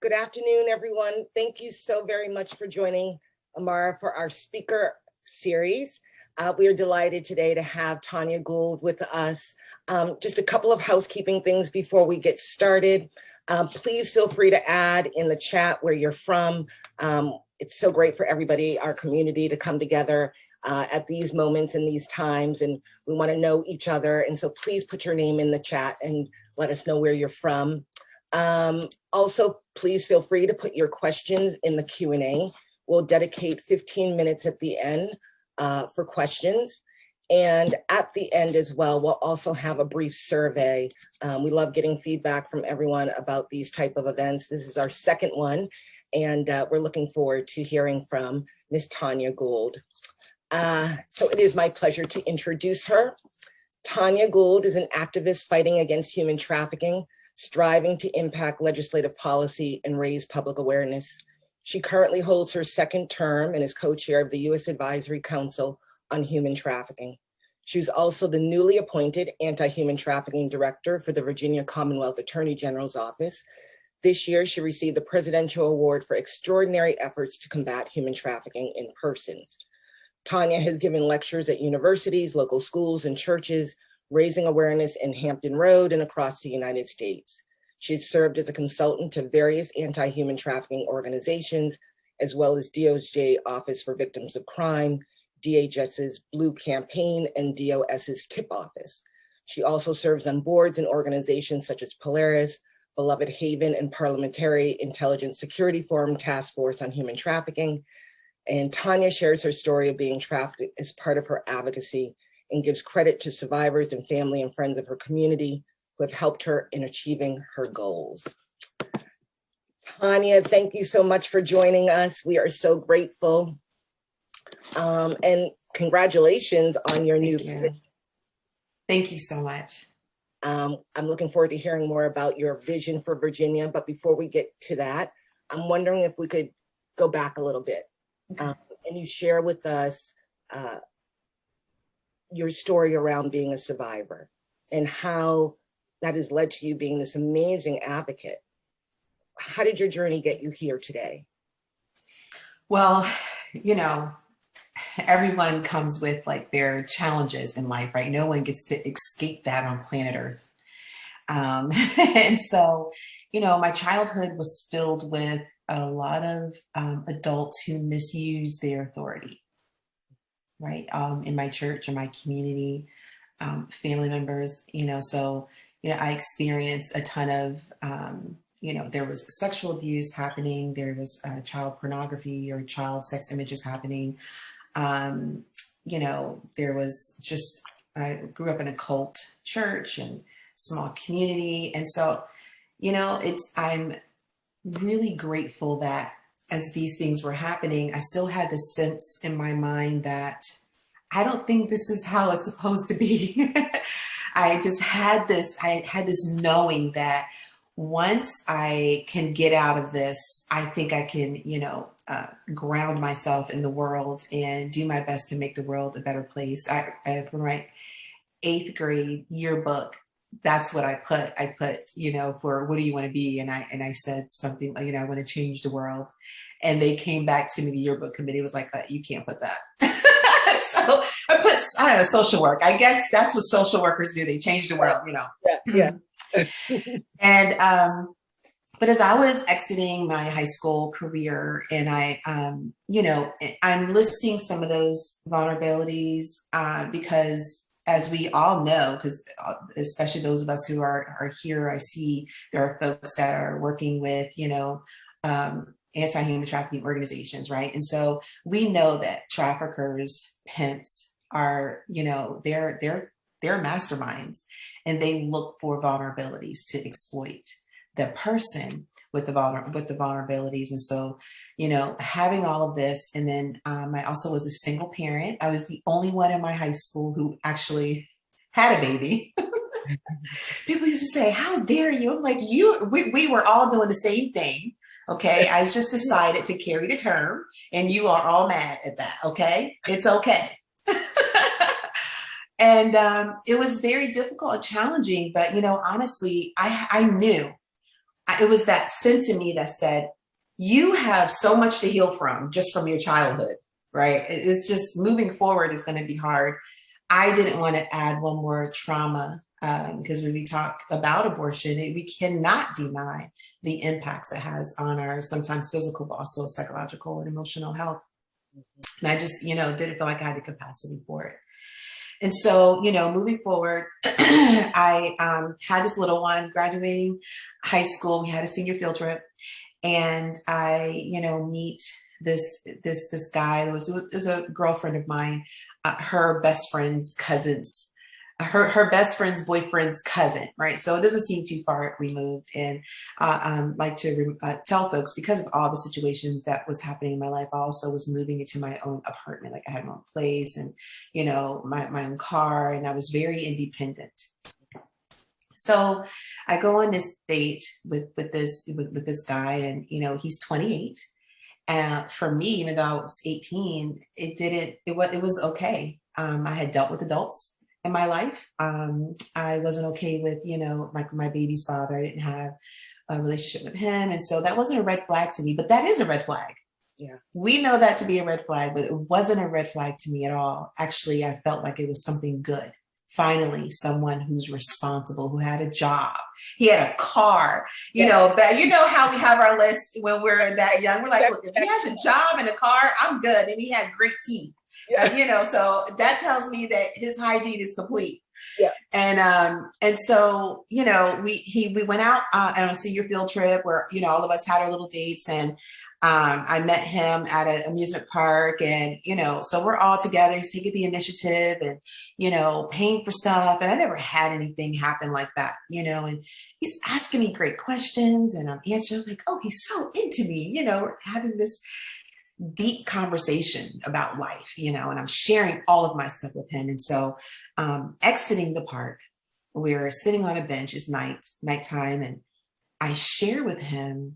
Good afternoon, everyone. Thank you so very much for joining Amara for our speaker series. We are delighted today to have Tanya Gould with us. Just a couple of housekeeping things before we get started. Please feel free to add in the chat where you're from. It's so great for everybody, our community, to come together at these moments and these times, and we want to know each other. And so please put your name in the chat and let us know where you're from. Also, please feel free to put your questions in the Q&A. We'll dedicate 15 minutes at the end for questions. And at the end as well, we'll also have a brief survey. We love getting feedback from everyone about these type of events. This is our second one, and we're looking forward to hearing from Ms. Tanya Gould. So it is my pleasure to introduce her. Tanya Gould is an activist fighting against human trafficking, striving to impact legislative policy and raise public awareness. She currently holds her second term and is co-chair of the U.S. Advisory Council on Human Trafficking. She's also the newly appointed Anti-Human Trafficking Director for the Virginia Commonwealth Attorney General's Office. This year, she received the Presidential Award for extraordinary efforts to combat human trafficking in persons. Tanya has given lectures at universities, local schools, and churches, raising awareness in Hampton Road and across the United States. She's served as a consultant to various anti-human trafficking organizations, as well as DOJ Office for Victims of Crime, DHS's Blue Campaign, and DOS's TIP Office. She also serves on boards and organizations such as Polaris, Beloved Haven, and Parliamentary Intelligence Security Forum Task Force on Human Trafficking. And Tanya shares her story of being trafficked as part of her advocacy and gives credit to survivors and family and friends of her community who have helped her in achieving her goals. Tanya, thank you so much for joining us. We are so grateful. And congratulations on your new position. Thank you so much. I'm looking forward to hearing more about your vision for Virginia. But before we get to that, I'm wondering if we could go back a little bit and you share with us your story around being a survivor and how that has led to you being this amazing advocate. How did your journey get you here today? Well, you know, everyone comes with like their challenges in life, right? No one gets to escape that on planet Earth. And so, you know, my childhood was filled with a lot of adults who misuse their authority, right? In my church, in my community, family members, you know, so, you know, I experienced a ton of, you know, there was sexual abuse happening. There was child pornography or child sex images happening. You know, there was just, I grew up in a cult church and small community. And so, you know, I'm really grateful that as these things were happening, I still had this sense in my mind that I don't think this is how it's supposed to be. I had this knowing that once I can get out of this, I think I can, you know, ground myself in the world and do my best to make the world a better place. I from my 8th grade yearbook, that's what I put, you know, for what do you want to be? And I said something like, you know, I want to change the world. And they came back to me, the yearbook committee was like, you can't put that. So I put, I don't know, social work. I guess that's what social workers do. They change the world, you know. Yeah. And, but as I was exiting my high school career and I, you know, I'm listing some of those vulnerabilities because as we all know, because especially those of us who are here, I see there are folks that are working with, you know, anti-human trafficking organizations, right? And so we know that traffickers, pimps are, you know, they're masterminds and they look for vulnerabilities to exploit the person with the vulnerabilities. And so, you know, having all of this, and then I also was a single parent. I was the only one in my high school who actually had a baby. People used to say, how dare you? I'm like, we were all doing the same thing. Okay. I just decided to carry the term and you are all mad at that. Okay. It's okay. And it was very difficult and challenging, but, you know, honestly, I knew it was that sense in me that said, you have so much to heal from just from your childhood, right? It's just moving forward is going to be hard. I didn't want to add one more trauma because when we talk about abortion, we cannot deny the impacts it has on our sometimes physical, but also psychological and emotional health. And I just, didn't feel like I had the capacity for it. And so, moving forward, I had this little one graduating high school. We had a senior field trip, and I, meet this guy that was a girlfriend of mine, her best friend's cousin's, her best friend's boyfriend's cousin, right? So it doesn't seem too far removed. And like to tell folks, because of all the situations that was happening in my life, I also was moving into my own apartment. Like I had my own place and, my own car, and I was very independent. So I go on this date with this guy, and, he's 28. And for me, even though I was 18, it was okay. I had dealt with adults in my life. I wasn't okay with, like my baby's father. I didn't have a relationship with him. And so that wasn't a red flag to me, but that is a red flag. Yeah. We know that to be a red flag, but it wasn't a red flag to me at all. Actually, I felt like it was something good. Finally, someone who's responsible, who had a job. He had a car, but how we have our list when we're that young. We're like, look, if he has a job and a car, I'm good. And he had great teeth. Yeah. So that tells me that his hygiene is complete. Yeah. And so, we went out on a senior field trip where, all of us had our little dates, and I met him at an amusement park, and, so we're all together. He's taking the initiative and, paying for stuff. And I never had anything happen like that, and he's asking me great questions, and I'm answering like, oh, he's so into me, we're having this deep conversation about life, and I'm sharing all of my stuff with him. And so exiting the park, we're sitting on a bench. It's nighttime, and I share with him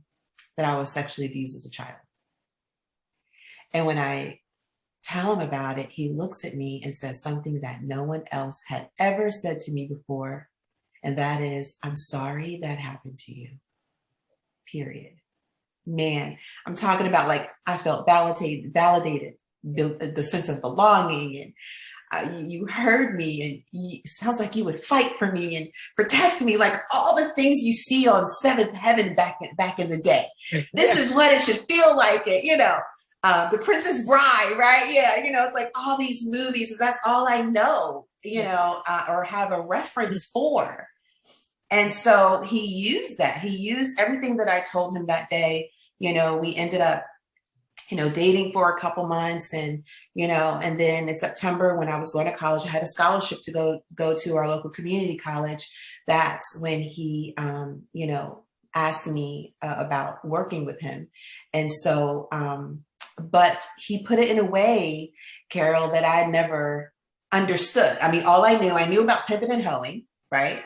that I was sexually abused as a child. And when I tell him about it, he looks at me and says something that no one else had ever said to me before. And that is, I'm sorry that happened to you, period. Man, I'm talking about like, I felt validated, the sense of belonging, and you heard me, and it sounds like you would fight for me and protect me, like all the things you see on Seventh Heaven back in the day. This is what it should feel like, The Princess Bride, right? Yeah, it's like all these movies, that's all I know, or have a reference for. And so he used that. He used everything that I told him that day. We ended up, dating for a couple months, and, and then in September when I was going to college, I had a scholarship to go to our local community college. That's when he, asked me about working with him. And so, but he put it in a way, Carole, that I never understood. I mean, all I knew about pimping and hoeing, right?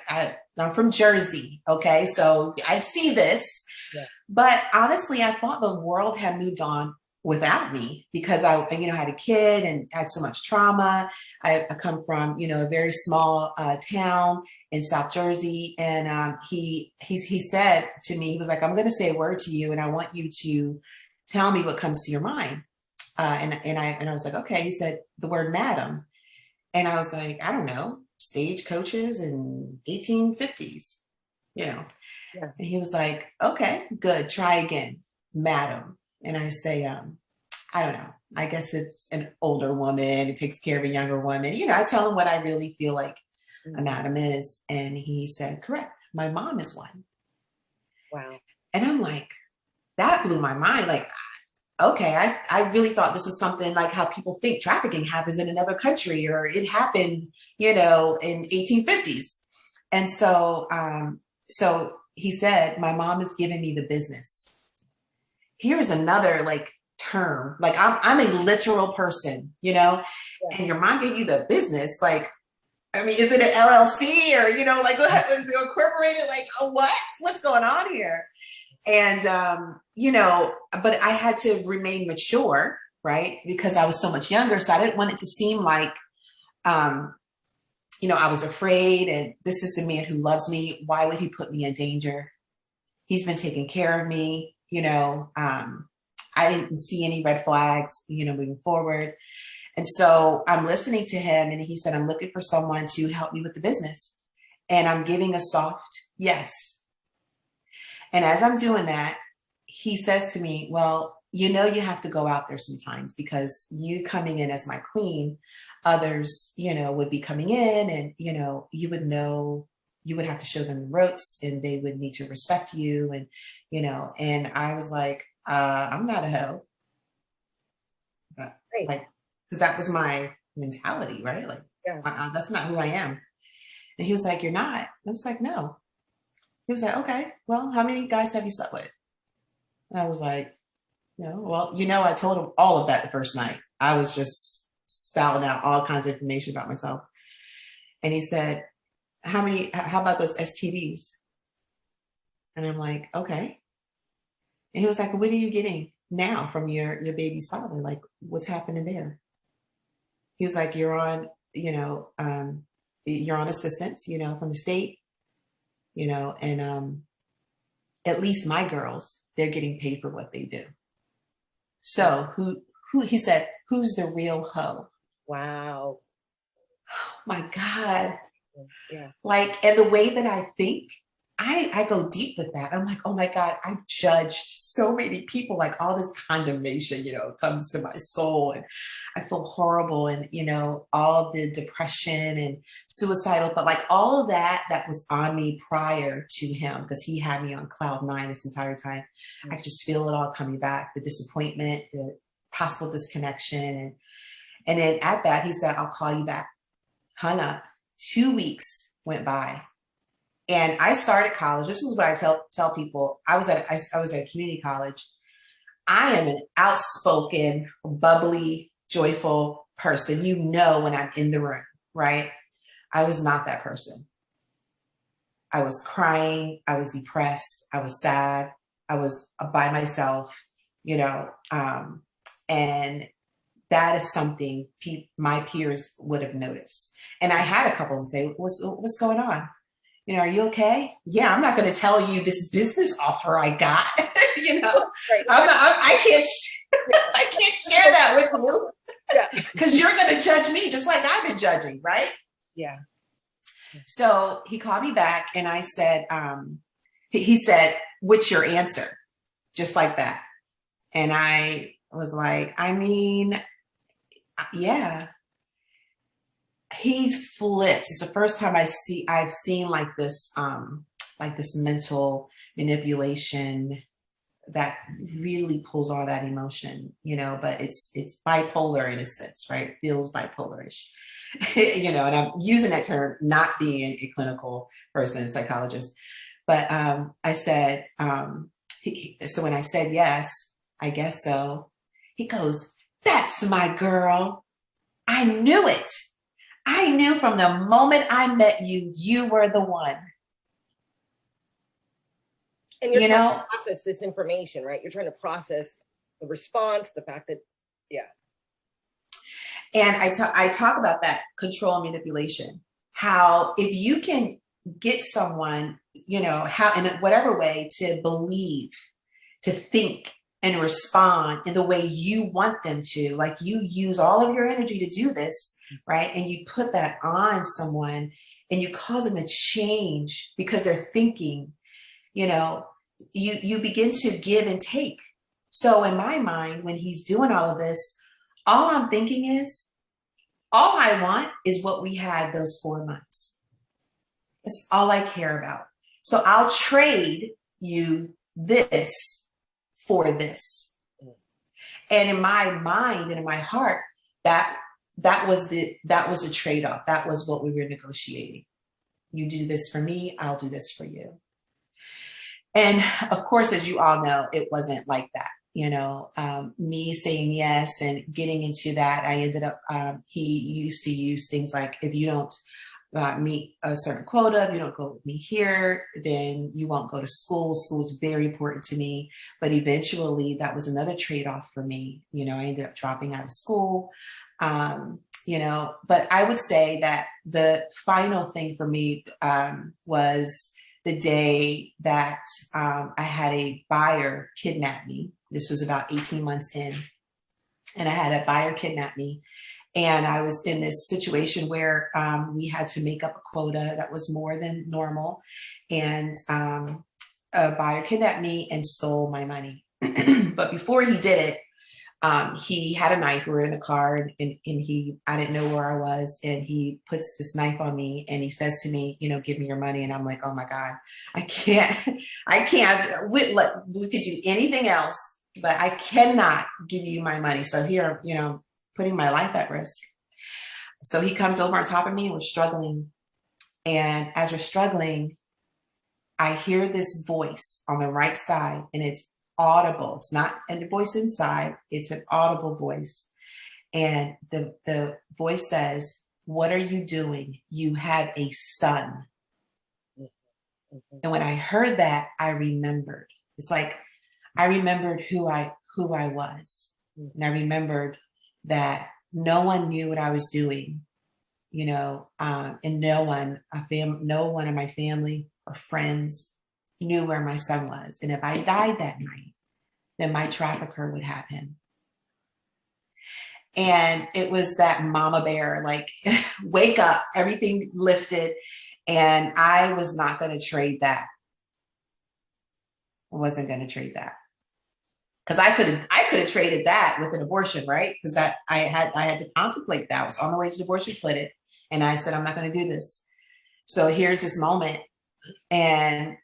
I'm from Jersey. Okay. So I see this, but honestly, I thought the world had moved on without me because I, had a kid and had so much trauma. I come from, a very small town in South Jersey. And he said to me, he was like, I'm going to say a word to you, and I want you to tell me what comes to your mind. And I was like, okay. He said the word madam. And I was like, I don't know, stagecoaches in 1850s, Yeah. And he was like, okay, good. Try again, madam. And I say, I don't know. I guess it's an older woman. It takes care of a younger woman. I tell him what I really feel like a madam is. And he said, correct. My mom is one. Wow. And I'm like, that blew my mind. Like, okay, I really thought this was something like how people think trafficking happens in another country, or it happened, in 1850s. And so, so he said, my mom is giving me the business. Here's another term. I'm a literal person, and your mom gave you the business. Is it an LLC or, is it incorporated? What's going on here? And, but I had to remain mature, right? Because I was so much younger. So I didn't want it to seem like, I was afraid, and this is the man who loves me. Why would he put me in danger? He's been taking care of me, I didn't see any red flags, moving forward. And so I'm listening to him, and he said, I'm looking for someone to help me with the business. And I'm giving a soft yes. And as I'm doing that, he says to me, well, you have to go out there sometimes, because you coming in as my queen, others, would be coming in, and, you would have to show them the ropes, and they would need to respect you. And, and I was like, I'm not a hoe. Right. Like, because that was my mentality, right? Like, yeah. That's not who I am. And he was like, you're not. I was like, no. He was like, okay, well, how many guys have you slept with? And I was like, well, I told him all of that the first night. I was just spouting out all kinds of information about myself. And he said, how about those STDs? And I'm like, okay. And he was like, what are you getting now from your baby's father? Like, what's happening there? He was like, you're on assistance, from the state, and at least my girls, they're getting paid for what they do. So who he said, who's the real hoe? Wow. Oh my God. Yeah. Like, and the way that I think, I go deep with that. I'm like, oh my God, I judged so many people, like all this condemnation, comes to my soul, and I feel horrible, and, all the depression and suicidal, but like all of that was on me prior to him, because he had me on cloud 9 this entire time. I could just feel it all coming back, the disappointment, the possible disconnection. And then at that, he said, I'll call you back. Hung up. 2 weeks went by. And I started college. This is what I tell people. I was at a community college. I am an outspoken, bubbly, joyful person. When I'm in the room, right? I was not that person. I was crying. I was depressed. I was sad. I was by myself, and that is something my peers would have noticed. And I had a couple of them say, what's going on? Are you okay? Yeah, I'm not going to tell you this business offer I got. Right. I can't share that with you. Yeah, because you're going to judge me just like I've been judging, right? Yeah. So he called me back, and I said, he said, "What's your answer?" Just like that, and I was like, yeah. He's flipped. It's the first time I've seen like this mental manipulation that really pulls all that emotion, but it's bipolar in a sense, right? It feels bipolarish, and I'm using that term, not being a clinical person, psychologist. But I said, so when I said, yes, I guess so, he goes, that's my girl. I knew it. I knew from the moment I met you, you were the one. And you're trying to process this information, right? You're trying to process the response, the fact that, yeah. And I talk about that control and manipulation, how if you can get someone, how in whatever way to believe, to think and respond in the way you want them to, like you use all of your energy to do this, right? And you put that on someone and you cause them to change because they're thinking, you begin to give and take. So in my mind, when he's doing all of this, all I'm thinking is, all I want is what we had those 4 months. That's all I care about. So I'll trade you this for this. And in my mind and in my heart, that was the trade-off. That was what we were negotiating. You do this for me, I'll do this for you. And of course, as you all know, it wasn't like that. Me saying yes and getting into that, I ended up, he used to use things like, if you don't meet a certain quota, if you don't go with me here, then you won't go to school. School's very important to me. But eventually that was another trade-off for me. I ended up dropping out of school. But I would say that the final thing for me was the day that I had a buyer kidnap me. This was about 18 months in, and I had a buyer kidnap me. And I was in this situation where we had to make up a quota that was more than normal. And a buyer kidnapped me and stole my money. But before he did it, he had a knife. We were in a car, and I didn't know where I was. And he puts this knife on me and he says to me, give me your money. And I'm like, oh my God, I can't. We could do anything else, but I cannot give you my money. So here, putting my life at risk. So he comes over on top of me and we're struggling. And as we're struggling, I hear this voice on the right side, and it's audible. It's not a voice inside, it's an audible voice. And the voice says, "What are you doing? You have a son." And when I heard that, I remembered. It's like I remembered who I was. And I remembered that no one knew what I was doing, and no one in my family or friends knew where my son was. And if I died that night, then my trafficker would have him. And it was that mama bear, like, wake up, everything lifted. And I was not going to trade that. I wasn't going to trade that. Because I could have traded that with an abortion, right? Because that I had to contemplate that. I was on the way to the abortion clinic, and I said, I'm not going to do this. So here's this moment, and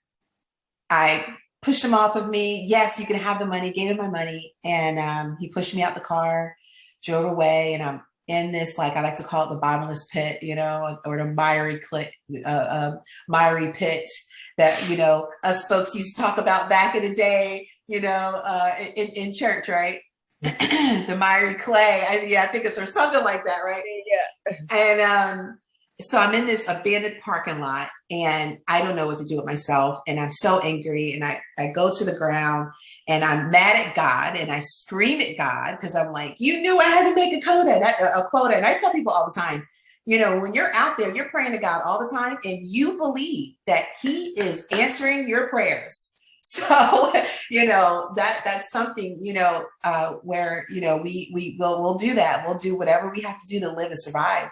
I pushed him off of me. Yes, you can have the money. Gave him my money, and he pushed me out the car, drove away, and I'm in this, like I like to call it, the bottomless pit, or the miry pit that us folks used to talk about back in the day. In church, right? The miry clay. I think it's or something like that, right? Yeah. And so I'm in this abandoned parking lot, and I don't know what to do with myself. And I'm so angry, and I go to the ground, and I'm mad at God, and I scream at God because I'm like, you knew I had to make a quota. And I tell people all the time, when you're out there, you're praying to God all the time, and you believe that He is answering your prayers. So, that's something, where, we'll do that. We'll do whatever we have to do to live and survive.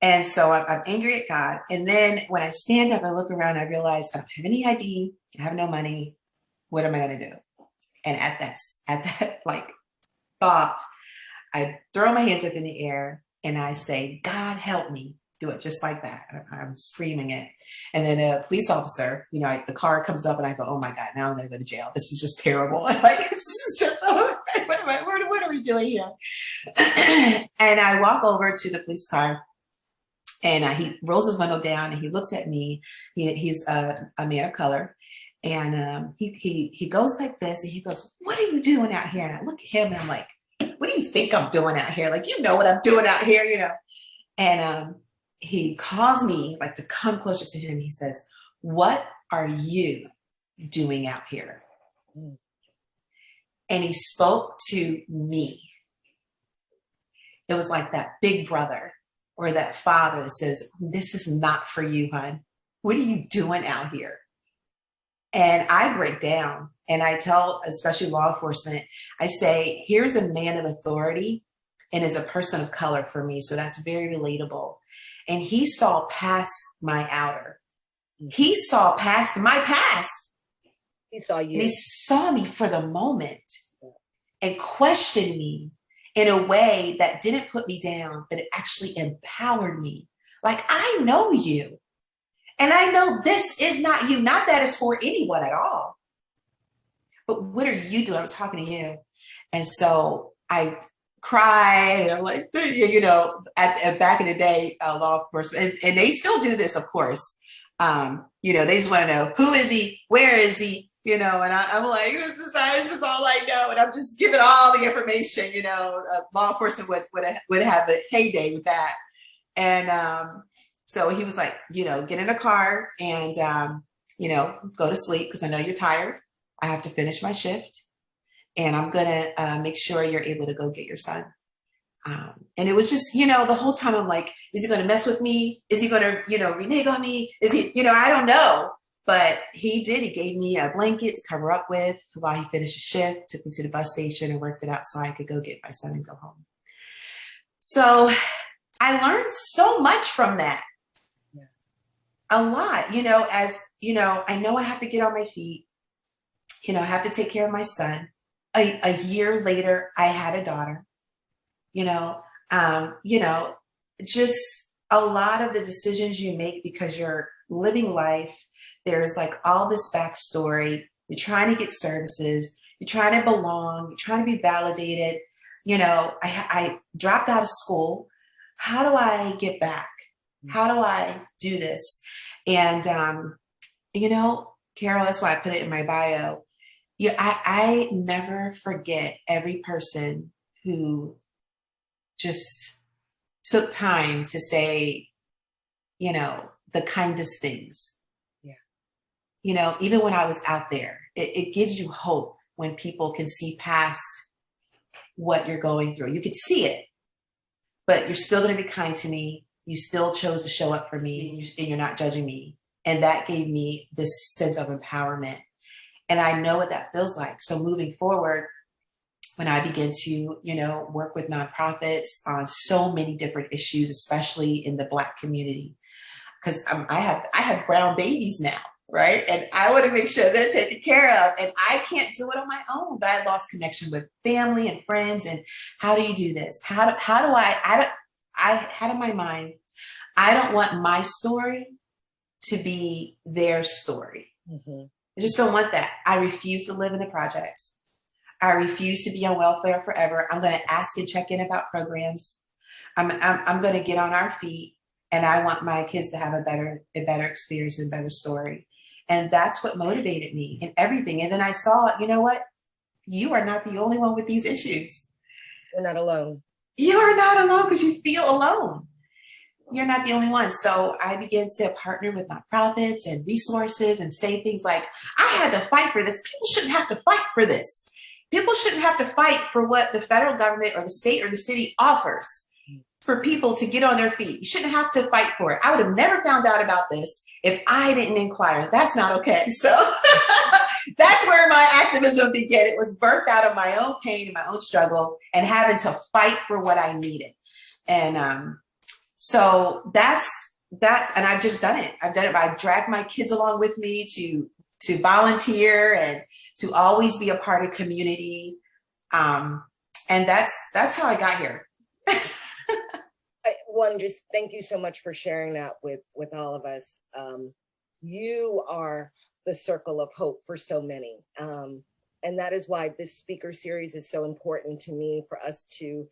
And so I'm angry at God. And then when I stand up and look around, I realize I don't have any ID. I have no money. What am I going to do? And at that like thought, I throw my hands up in the air and I say, God, help me. Do it just like that. I'm screaming it. And then a police officer, the car comes up and I go, oh my God, now I'm going to go to jail. This is just terrible. Like, this is just, what are we doing here? And I walk over to the police car, and he rolls his window down and he looks at me. He's a man of color. And he goes like this, and he goes, what are you doing out here? And I look at him and I'm like, what do you think I'm doing out here? Like, what I'm doing out here, And he calls me like to come closer to him. He says, what are you doing out here? And he spoke to me. It was like that big brother or that father that says, this is not for you, hon. What are you doing out here? And I break down and I tell, especially law enforcement, I say, here's a man of authority and is a person of color for me. So that's very relatable. And he saw past my outer. He saw past my past. He saw you. And he saw me for the moment and questioned me in a way that didn't put me down, but it actually empowered me. Like, I know you. And I know this is not you. Not that it's for anyone at all. But what are you doing? I'm talking to you. And so I cry, and I'm like, back in the day, law enforcement, and they still do this, of course. They just want to know, who is he? Where is he? And I'm like, this is all I know. And I'm just giving all the information, law enforcement would have a heyday with that. And so he was like, get in a car and, go to sleep because I know you're tired. I have to finish my shift. And I'm going to make sure you're able to go get your son. And it was just, the whole time I'm like, is he going to mess with me? Is he going to, renege on me? Is he, I don't know. But he gave me a blanket to cover up with while he finished his shift, took me to the bus station and worked it out so I could go get my son and go home. So I learned so much from that. Yeah. A lot, as I know I have to get on my feet, I have to take care of my son. A year later, I had a daughter, just a lot of the decisions you make because you're living life. There's like all this backstory. You're trying to get services. You're trying to belong. You're trying to be validated. I dropped out of school. How do I get back? How do I do this? And, Carole, that's why I put it in my bio. I never forget every person who just took time to say, the kindest things. Yeah. Even when I was out there, it gives you hope when people can see past what you're going through. You could see it, but you're still going to be kind to me. You still chose to show up for me and you're not judging me. And that gave me this sense of empowerment. And I know what that feels like. So moving forward, when I begin to, work with nonprofits on so many different issues, especially in the Black community, because I have brown babies now, right? And I want to make sure they're taken care of. And I can't do it on my own, but I lost connection with family and friends. And how do you do this? How do I had in my mind, I don't want my story to be their story. Mm-hmm. I just don't want that. I refuse to live in the projects. I refuse to be on welfare forever. I'm going to ask and check in about programs. I'm going to get on our feet, and I want my kids to have a better experience and better story. And that's what motivated me in everything. And then I saw, you know what? You are not the only one with these issues. You're not alone. You are not alone because you feel alone. You're not the only one. So I began to partner with nonprofits and resources and say things like, I had to fight for this. People shouldn't have to fight for this. People shouldn't have to fight for what the federal government or the state or the city offers for people to get on their feet. You shouldn't have to fight for it. I would have never found out about this if I didn't inquire. That's not okay. So that's where my activism began. It was birthed out of my own pain and my own struggle and having to fight for what I needed. And so that's, and I've just done it. I've done it. I dragged my kids along with me to volunteer and to always be a part of community. And that's how I got here. Just thank you so much for sharing that with all of us. You are the circle of hope for so many. And that is why this speaker series is so important to me, for us to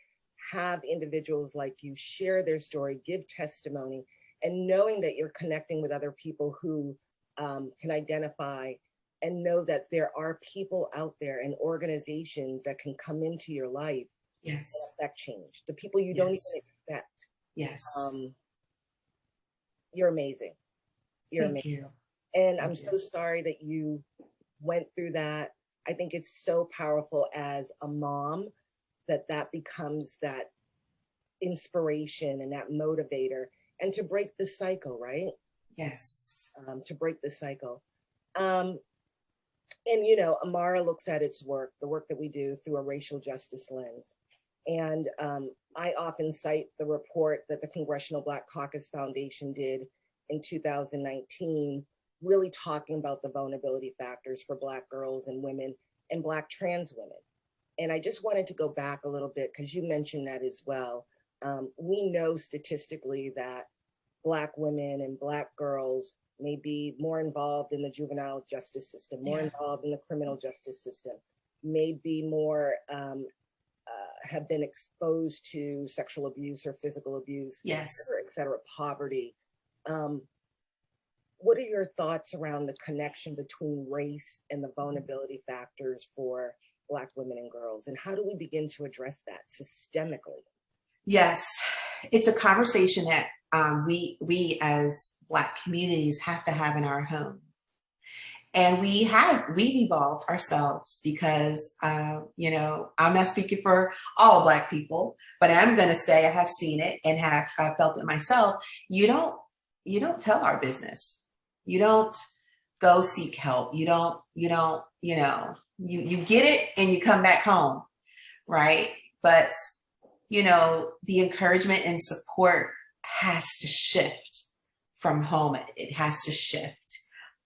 have individuals like you share their story, give testimony, and knowing that you're connecting with other people who can identify and know that there are people out there and organizations that can come into your life. Yes. And affect change. The people you don't even expect. Yes. You're amazing. You're Thank amazing. you. And I'm so sorry that you went through that. I think it's so powerful as a mom that becomes that inspiration and that motivator, and to break the cycle, right? Yes. To break the cycle. And, Amara looks at its work, the work that we do, through a racial justice lens. And I often cite the report that the Congressional Black Caucus Foundation did in 2019, really talking about the vulnerability factors for Black girls and women and Black trans women. And I just wanted to go back a little bit because you mentioned that as well. We know statistically that Black women and Black girls may be more involved in the juvenile justice system, more involved in the criminal justice system, may be more, have been exposed to sexual abuse or physical abuse, yes, et cetera, poverty. What are your thoughts around the connection between race and the vulnerability factors for Black women and girls? And how do we begin to address that systemically? Yes, it's a conversation that we as Black communities have to have in our home. And we've evolved ourselves because, I'm not speaking for all Black people, but I'm going to say I have seen it and have felt it myself. You don't tell our business. You don't go seek help. You don't, you get it and you come back home, right? But, the encouragement and support has to shift from home. It has to shift.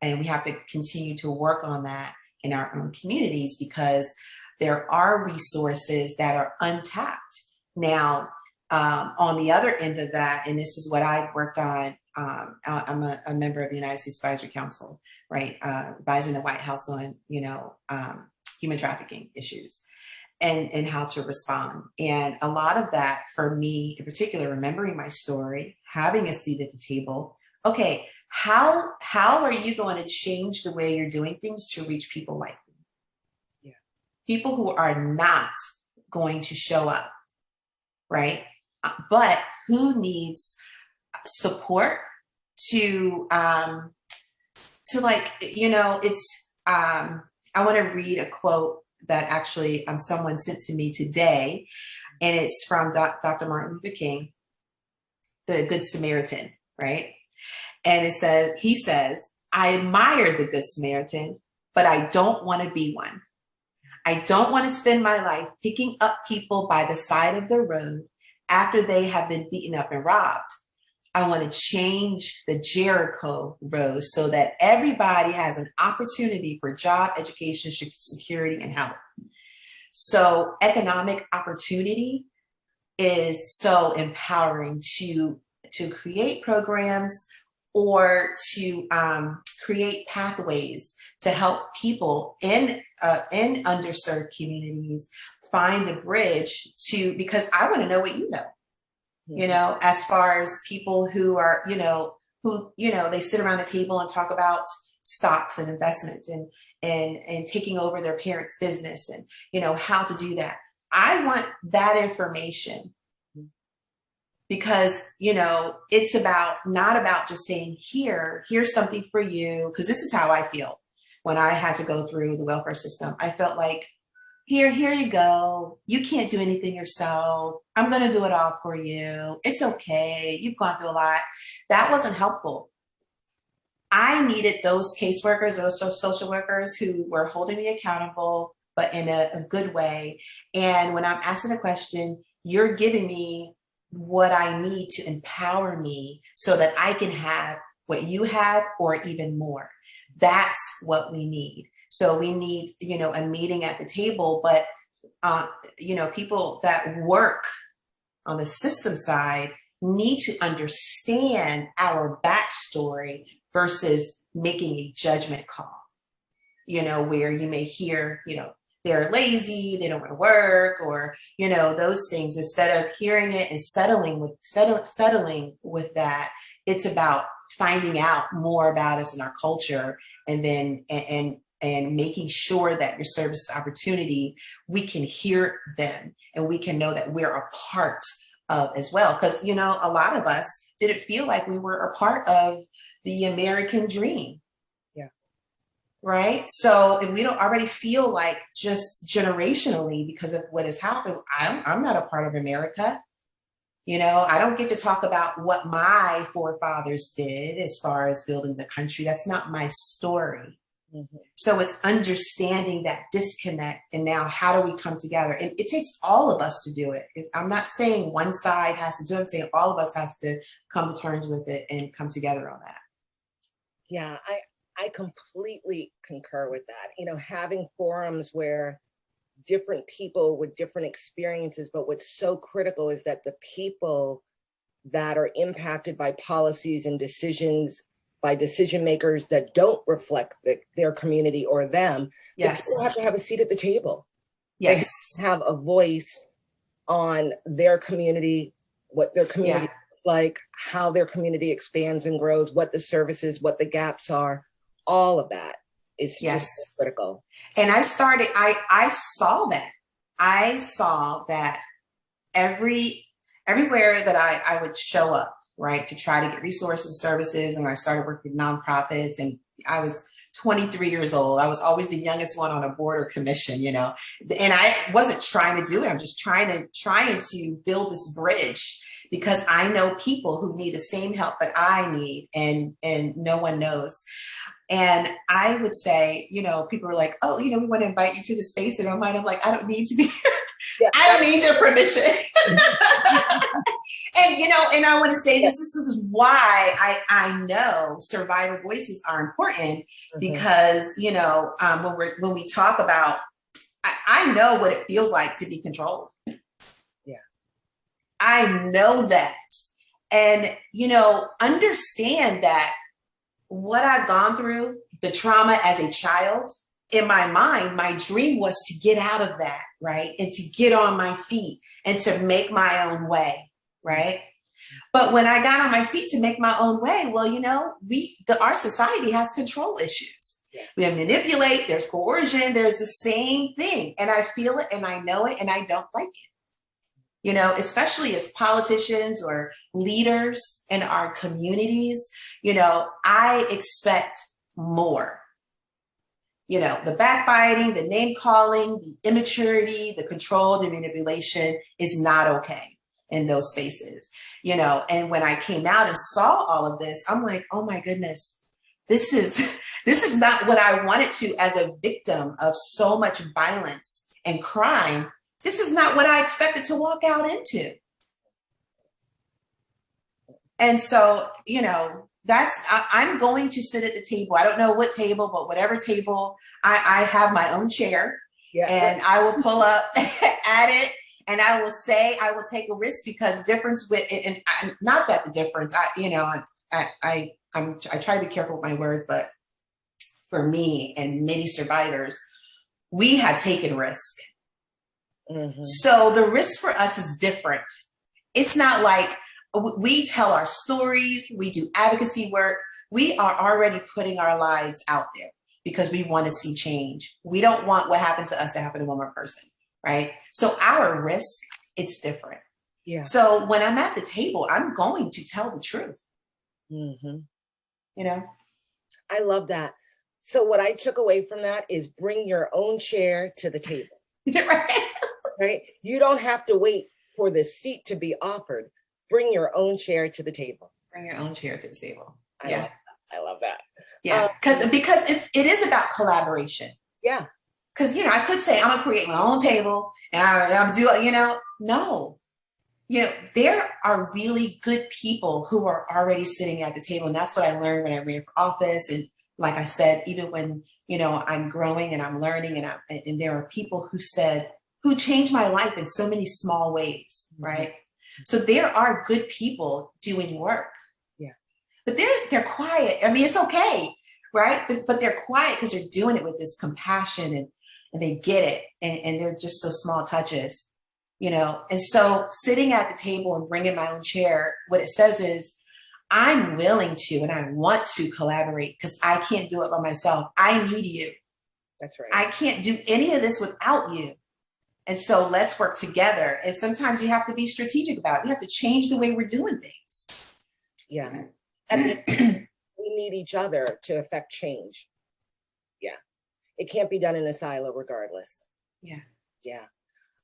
And we have to continue to work on that in our own communities, because there are resources that are untapped. Now, on the other end of that, and this is what I've worked on, I'm a member of the United States Advisory Council, right? Advising the White House on, human trafficking issues and how to respond. And a lot of that for me in particular, remembering my story, having a seat at the table. Okay, how are you going to change the way you're doing things to reach people like me? Yeah. People who are not going to show up, right? But who needs support to it's I want to read a quote that actually someone sent to me today, and it's from Dr. Martin Luther King, the Good Samaritan, right? And he says, I admire the Good Samaritan, but I don't want to be one. I don't want to spend my life picking up people by the side of the road after they have been beaten up and robbed. I want to change the Jericho road so that everybody has an opportunity for job, education, security, and health. So economic opportunity is so empowering to create programs or to create pathways to help people in underserved communities find the bridge because I want to know what you know. As far as people who are, they sit around the table and talk about stocks and investments and taking over their parents' business and, how to do that. I want that information because, it's not about just saying, here's something for you. Because this is how I feel when I had to go through the welfare system. I felt like, here you go. You can't do anything yourself. I'm going to do it all for you. It's okay. You've gone through a lot. That wasn't helpful. I needed those caseworkers, those social workers who were holding me accountable, but in a good way. And when I'm asking a question, you're giving me what I need to empower me so that I can have what you have or even more. That's what we need. So we need, a meeting at the table, but, people that work on the system side need to understand our backstory versus making a judgment call, where you may hear, they're lazy, they don't want to work, or, those things. Instead of hearing it and settling with that, it's about finding out more about us and our culture, and then, and making sure that your service opportunity, we can hear them and we can know that we're a part of as well. Because, a lot of us didn't feel like we were a part of the American dream. Yeah. Right. So if we don't already feel like just generationally because of what has happened, I'm not a part of America. I don't get to talk about what my forefathers did as far as building the country. That's not my story. Mm-hmm. So it's understanding that disconnect, and now how do we come together? And it takes all of us to do it. I'm not saying one side has to do it. I'm saying all of us has to come to terms with it and come together on that. Yeah, I completely concur with that. Having forums where different people with different experiences, but what's so critical is that the people that are impacted by policies and decisions by decision makers that don't reflect their community or them, yes, the people have to have a seat at the table. Yes, they have a voice on their community, what their community is like, how their community expands and grows, what the services, what the gaps are. All of that is just critical. And I saw that. I saw that everywhere that I would show up, right, to try to get resources and services. And when I started working with nonprofits, and I was 23 years old, I was always the youngest one on a board or commission, and I wasn't trying to do it. I'm just trying to build this bridge, because I know people who need the same help that I need, and no one knows. And I would say, people are like, oh, we want to invite you to the space in our mind. I'm like, I don't need to be, Yeah. I don't need your permission. And I want to say this is why I know survivor voices are important, because, when we talk about, I know what it feels like to be controlled. Yeah. I know that. And, understand that what I've gone through, the trauma as a child, in my mind, my dream was to get out of that, right? And to get on my feet and to make my own way, right? But when I got on my feet to make my own way, well, our society has control issues. Yeah. We manipulate, there's coercion, there's the same thing. And I feel it and I know it and I don't like it. Especially as politicians or leaders in our communities, I expect more. The backbiting, the name calling, the immaturity, the control, the manipulation is not okay in those spaces. And when I came out and saw all of this, I'm like, oh my goodness, this is not what I wanted to as a victim of so much violence and crime. This is not what I expected to walk out into. And so, I'm going to sit at the table. I don't know what table, but whatever table, I have my own chair. Yeah. And I will pull up at it and I will say, I will take a risk, because difference with it, and not that the difference, I try to be careful with my words, but for me and many survivors, we have taken risk. Mm-hmm. So the risk for us is different. It's not like we tell our stories, we do advocacy work. We are already putting our lives out there because we want to see change. We don't want what happened to us to happen to one more person, right? So our risk, it's different. Yeah. So when I'm at the table, I'm going to tell the truth. Mm-hmm. I love that. So what I took away from that is bring your own chair to the table. Right? Right? You don't have to wait for the seat to be offered. Bring your own chair to the table. Bring your own chair to the table. I love that. Yeah, because it is about collaboration. Yeah. Because, I could say, I'm going to create my own table and I'm doing, no. There are really good people who are already sitting at the table. And that's what I learned when I ran for office. And like I said, even when, I'm growing and I'm learning and there are people who changed my life in so many small ways, right? Mm-hmm. So there are good people doing work. Yeah. But they're quiet. I mean, it's okay, right? But they're quiet because they're doing it with this compassion and they get it. And they're just so small touches, And so sitting at the table and bringing my own chair, what it says is, I'm willing to and I want to collaborate because I can't do it by myself. I need you. That's right. I can't do any of this without you. And so let's work together. And sometimes you have to be strategic about it. We have to change the way we're doing things. Yeah. And we need each other to affect change. Yeah. It can't be done in a silo regardless. Yeah. Yeah.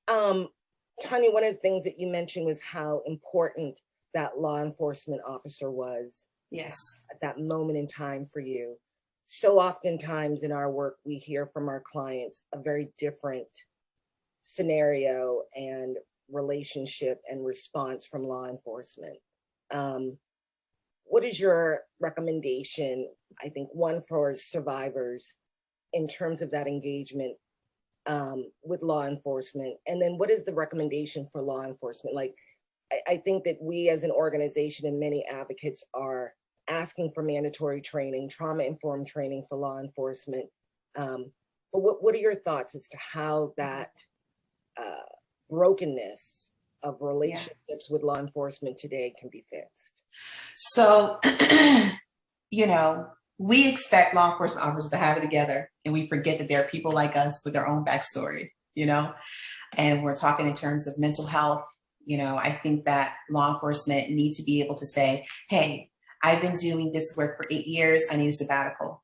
Tanya, one of the things that you mentioned was how important that law enforcement officer was. Yes. At that moment in time for you. So oftentimes in our work, we hear from our clients a very different scenario and relationship and response from law enforcement. What is your recommendation, I think, one for survivors in terms of that engagement with law enforcement? And then what is the recommendation for law enforcement? Like, I think that we as an organization and many advocates are asking for mandatory training, trauma-informed training for law enforcement. But what are your thoughts as to how that brokenness of relationships with law enforcement today can be fixed? So, we expect law enforcement officers to have it together, and we forget that there are people like us with their own backstory, and we're talking in terms of mental health. I think that law enforcement needs to be able to say, hey, I've been doing this work for 8 years. I need a sabbatical.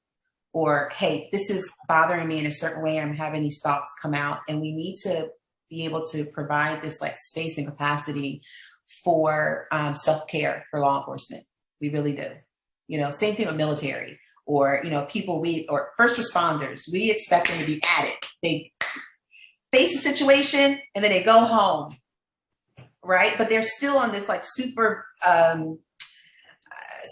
Or, hey, this is bothering me in a certain way. I'm having these thoughts come out. And we need to be able to provide this space and capacity for self-care for law enforcement. We really do. Same thing with military or, people or first responders, we expect them to be at it. They face a situation and then they go home, right? But they're still on this like super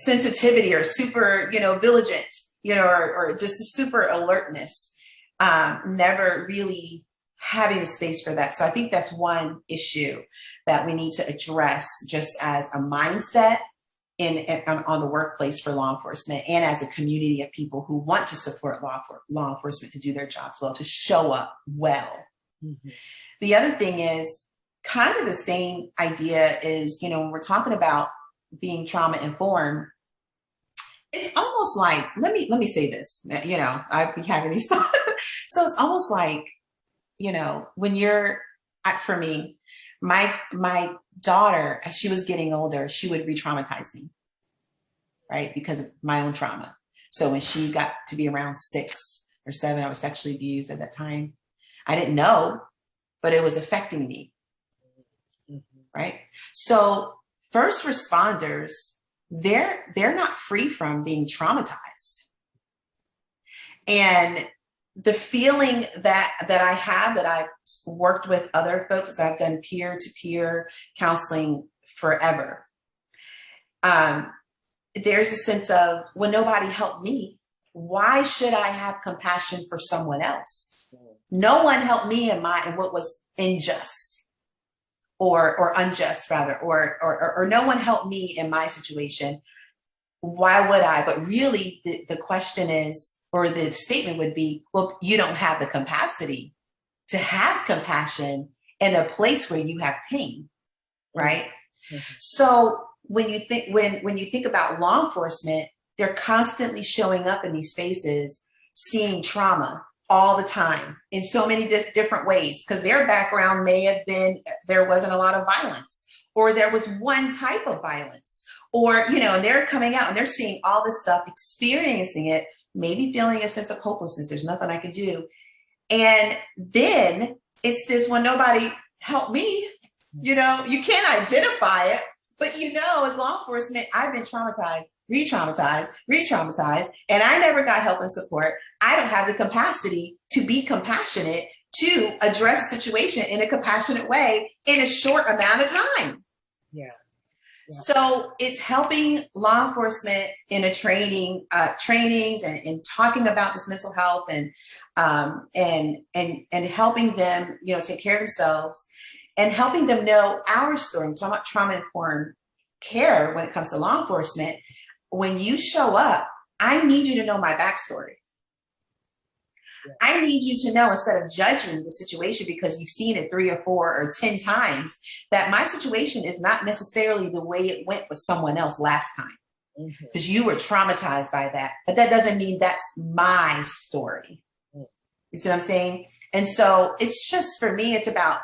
sensitivity or super, vigilant, or just a super alertness, never really having a space for that. So I think that's one issue that we need to address just as a mindset on the workplace for law enforcement, and as a community of people who want to support law enforcement to do their jobs well, to show up well. Mm-hmm. The other thing is kind of the same idea is, when we're talking about being trauma informed, it's almost like, let me say this, I've been having these thoughts. So it's almost like, when for me, my daughter, as she was getting older, she would re-traumatize me, right? Because of my own trauma. So when she got to be around 6 or 7, I was sexually abused at that time. I didn't know, but it was affecting me, right? So first responders, they're not free from being traumatized. And the feeling that I have, that I've worked with other folks, I've done peer-to-peer counseling forever. There's a sense of, when nobody helped me, why should I have compassion for someone else? No one helped me in what was unjust, or unjust rather, or no one helped me in my situation. Why would I? But really the question is, or the statement would be, well, you don't have the capacity to have compassion in a place where you have pain, right? Mm-hmm. So when you think about law enforcement, they're constantly showing up in these spaces, seeing trauma all the time in so many different ways, because their background may have been, there wasn't a lot of violence, or there was one type of violence, or, and they're coming out and they're seeing all this stuff, experiencing it, maybe feeling a sense of hopelessness. There's nothing I can do. And then it's this, when nobody helped me, you can't identify it, but as law enforcement, I've been traumatized, re-traumatized, and I never got help and support. I don't have the capacity to be compassionate, to address the situation in a compassionate way in a short amount of time. Yeah. So it's helping law enforcement in a trainings and talking about this mental health and helping them, take care of themselves, and helping them know our story. I'm talking about trauma-informed care when it comes to law enforcement. When you show up, I need you to know my backstory. Yeah. I need you to know, instead of judging the situation because you've seen it 3 or 4 or 10 times, that my situation is not necessarily the way it went with someone else last time, because you were traumatized by that. But that doesn't mean that's my story. You see what I'm saying? And so it's just, for me, it's about,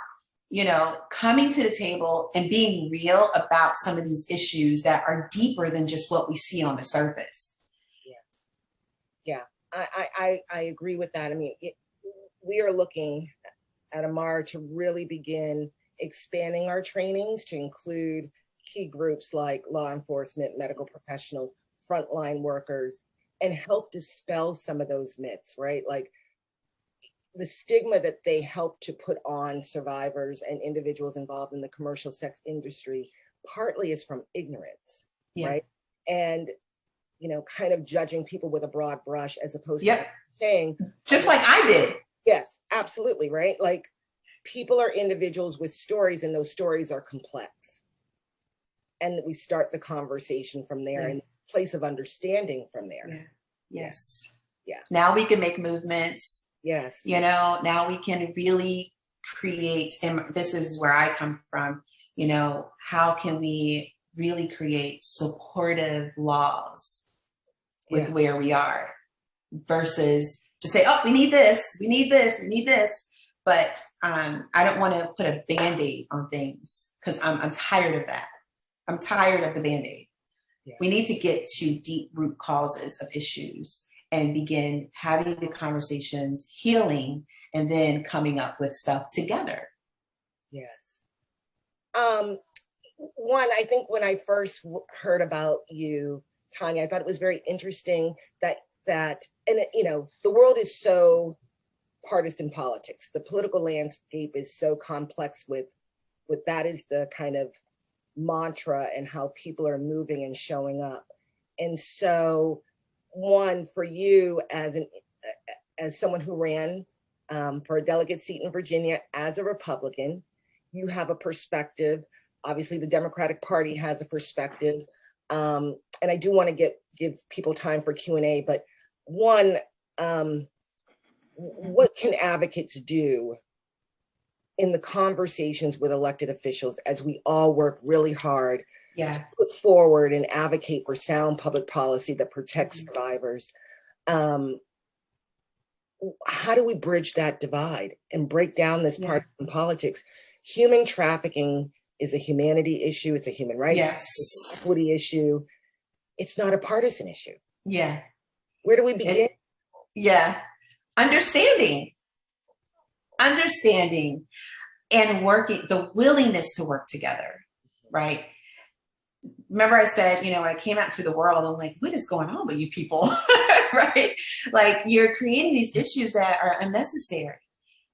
coming to the table and being real about some of these issues that are deeper than just what we see on the surface. Yeah. I agree with that. I mean, we are looking at Amara to really begin expanding our trainings to include key groups like law enforcement, medical professionals, frontline workers, and help dispel some of those myths, right? Like the stigma that they help to put on survivors and individuals involved in the commercial sex industry partly is from ignorance, right? And kind of judging people with a broad brush, as opposed to saying, just like I did. Yes, absolutely. Right. Like, people are individuals with stories, and those stories are complex. And we start the conversation from there, and place of understanding from there. Yeah. Yes. Yeah. Now we can make movements. Yes. Now we can really create, and this is where I come from, how can we really create supportive laws with where we are, versus to say, oh, we need this. But I don't want to put a Band-Aid on things, because I'm tired of that. I'm tired of the Band-Aid. Yeah. We need to get to deep root causes of issues and begin having the conversations, healing, and then coming up with stuff together. Yes. One, I think when I first heard about you, Tanya, I thought it was very interesting that that, and the world is so partisan politics. The political landscape is so complex with that is the kind of mantra and how people are moving and showing up. And so one, for you as someone who ran for a delegate seat in Virginia as a Republican, you have a perspective. Obviously, the Democratic Party has a perspective. And I do want to give people time for Q&A, but one, what can advocates do in the conversations with elected officials as we all work really hard to put forward and advocate for sound public policy that protects survivors? How do we bridge that divide and break down this partisan politics? Human trafficking is a humanity issue. It's a human rights issue, it's an equity issue. It's not a partisan issue. Yeah. Where do we begin? Understanding and working, the willingness to work together, right? Remember I said, when I came out to the world, I'm like, what is going on with you people, right? Like, you're creating these issues that are unnecessary.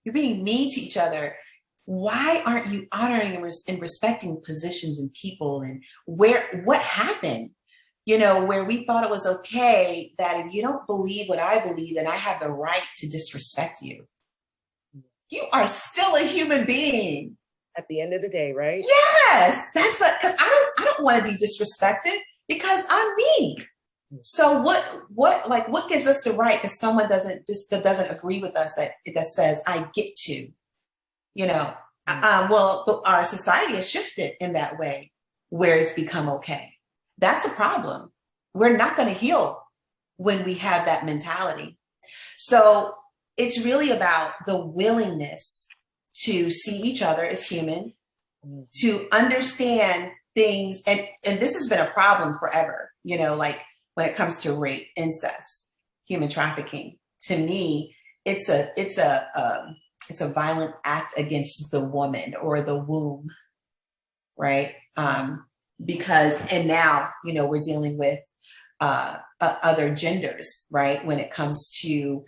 You're being mean to each other. Why aren't you honoring and respecting positions and people? And what happened? Where we thought it was okay that if you don't believe what I believe, then I have the right to disrespect you. You are still a human being. At the end of the day, right? Yes, that's because I don't want to be disrespected because I'm me. So what gives us the right if someone that doesn't agree with us that says I get to, our society has shifted in that way where it's become okay. That's a problem. We're not going to heal when we have that mentality. So it's really about the willingness to see each other as human, to understand things. And this has been a problem forever, like when it comes to rape, incest, human trafficking. To me, it's a violent act against the woman or the womb, right? And now, we're dealing with other genders, right? When it comes to